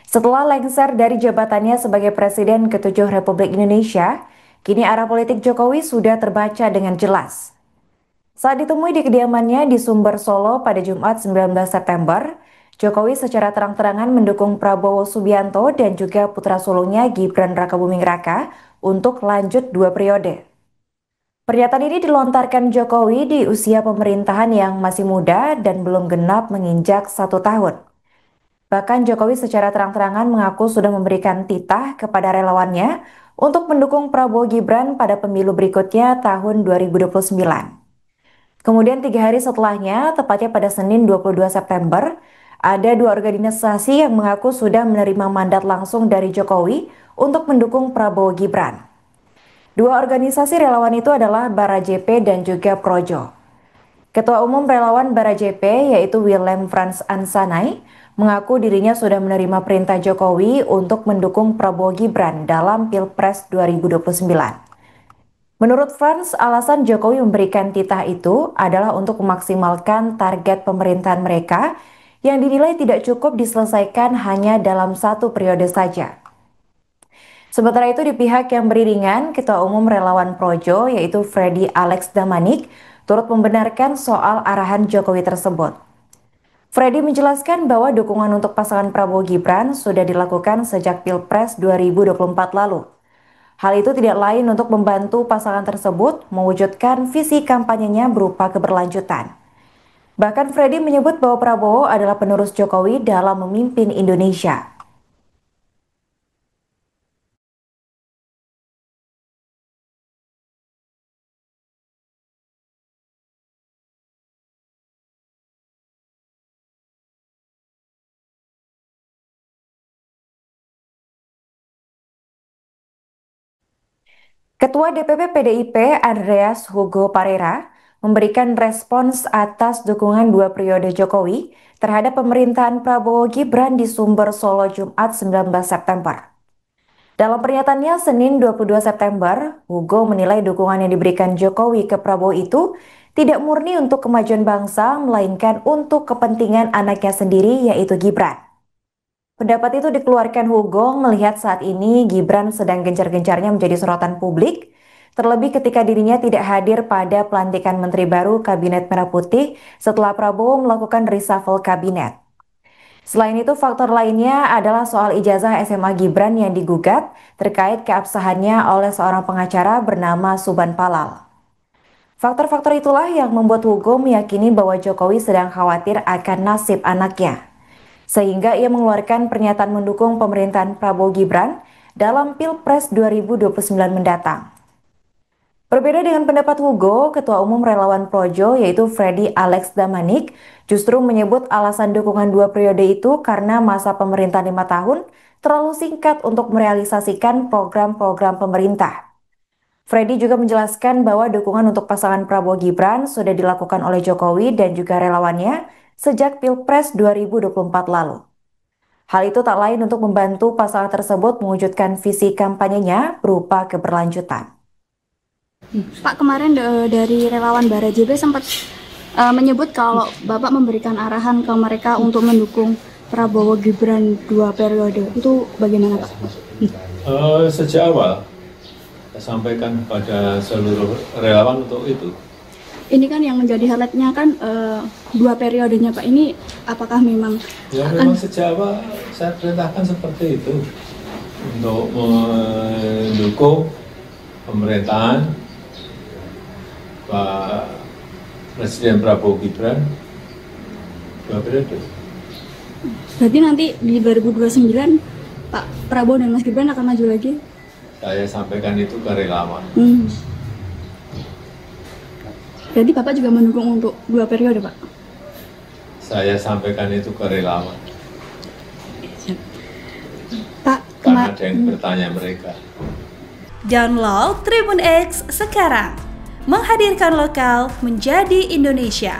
Setelah lengser dari jabatannya sebagai Presiden ke-7 Republik Indonesia, kini arah politik Jokowi sudah terbaca dengan jelas. Saat ditemui di kediamannya di Sumber Solo pada Jumat 19 September, Jokowi secara terang-terangan mendukung Prabowo Subianto dan juga putra sulungnya Gibran Rakabuming Raka untuk lanjut 2 periode. Pernyataan ini dilontarkan Jokowi di usia pemerintahan yang masih muda dan belum genap menginjak 1 tahun. Bahkan Jokowi secara terang-terangan mengaku sudah memberikan titah kepada relawannya untuk mendukung Prabowo Gibran pada pemilu berikutnya tahun 2029. Kemudian 3 hari setelahnya, tepatnya pada Senin 22 September, ada 2 organisasi yang mengaku sudah menerima mandat langsung dari Jokowi untuk mendukung Prabowo Gibran. 2 organisasi relawan itu adalah Barajepe dan juga Projo. Ketua Umum Relawan Barajepe yaitu Willem Frans Ansanai mengaku dirinya sudah menerima perintah Jokowi untuk mendukung Prabowo Gibran dalam Pilpres 2029. Menurut Frans, alasan Jokowi memberikan titah itu adalah untuk memaksimalkan target pemerintahan mereka yang dinilai tidak cukup diselesaikan hanya dalam 1 periode saja. Sementara itu di pihak yang beriringan, Ketua Umum Relawan Projo yaitu Freddy Alex Damanik turut membenarkan soal arahan Jokowi tersebut. Freddy menjelaskan bahwa dukungan untuk pasangan Prabowo Gibran sudah dilakukan sejak Pilpres 2024 lalu. Hal itu tidak lain untuk membantu pasangan tersebut mewujudkan visi kampanyenya berupa keberlanjutan. Bahkan Freddy menyebut bahwa Prabowo adalah penerus Jokowi dalam memimpin Indonesia. Ketua DPP PDIP Andreas Hugo Parera memberikan respons atas dukungan 2 periode Jokowi terhadap pemerintahan Prabowo Gibran di Sumber Solo Jumat 19 September. Dalam pernyataannya Senin 22 September, Hugo menilai dukungan yang diberikan Jokowi ke Prabowo itu tidak murni untuk kemajuan bangsa, melainkan untuk kepentingan anaknya sendiri yaitu Gibran. Pendapat itu dikeluarkan Hugo melihat saat ini Gibran sedang gencar-gencarnya menjadi sorotan publik, terlebih ketika dirinya tidak hadir pada pelantikan Menteri baru Kabinet Merah Putih setelah Prabowo melakukan reshuffle kabinet. Selain itu, faktor lainnya adalah soal ijazah SMA Gibran yang digugat terkait keabsahannya oleh seorang pengacara bernama Suban Palal. Faktor-faktor itulah yang membuat Hugo meyakini bahwa Jokowi sedang khawatir akan nasib anaknya, sehingga ia mengeluarkan pernyataan mendukung pemerintahan Prabowo Gibran dalam Pilpres 2029 mendatang. Berbeda dengan pendapat Hugo, Ketua Umum Relawan Projo yaitu Freddy Alex Damanik justru menyebut alasan dukungan 2 periode itu karena masa pemerintahan 5 tahun terlalu singkat untuk merealisasikan program-program pemerintah. Freddy juga menjelaskan bahwa dukungan untuk pasangan Prabowo Gibran sudah dilakukan oleh Jokowi dan juga relawannya sejak Pilpres 2024 lalu. Hal itu tak lain untuk membantu pasangan tersebut mewujudkan visi kampanyenya berupa keberlanjutan. Pak, kemarin dari relawan Barajepe sempat menyebut kalau Bapak memberikan arahan ke mereka untuk mendukung Prabowo Gibran 2 periode. Itu bagaimana, Pak? Sejak awal saya sampaikan kepada seluruh relawan untuk itu. Ini kan yang menjadi highlight-nya kan 2 periodenya, Pak. Ini apakah memang memang sejak awal saya perintahkan seperti itu untuk mendukung pemerintahan Pak Presiden Prabowo Gibran 2 periode. Berarti nanti di 2029 Pak Prabowo dan Mas Gibran akan maju lagi? Saya sampaikan itu ke relawan. Jadi Bapak juga mendukung untuk 2 periode, Pak? Saya sampaikan itu ke relawan. Pak, karena ada yang bertanya mereka. Download Tribun X sekarang, menghadirkan lokal menjadi Indonesia.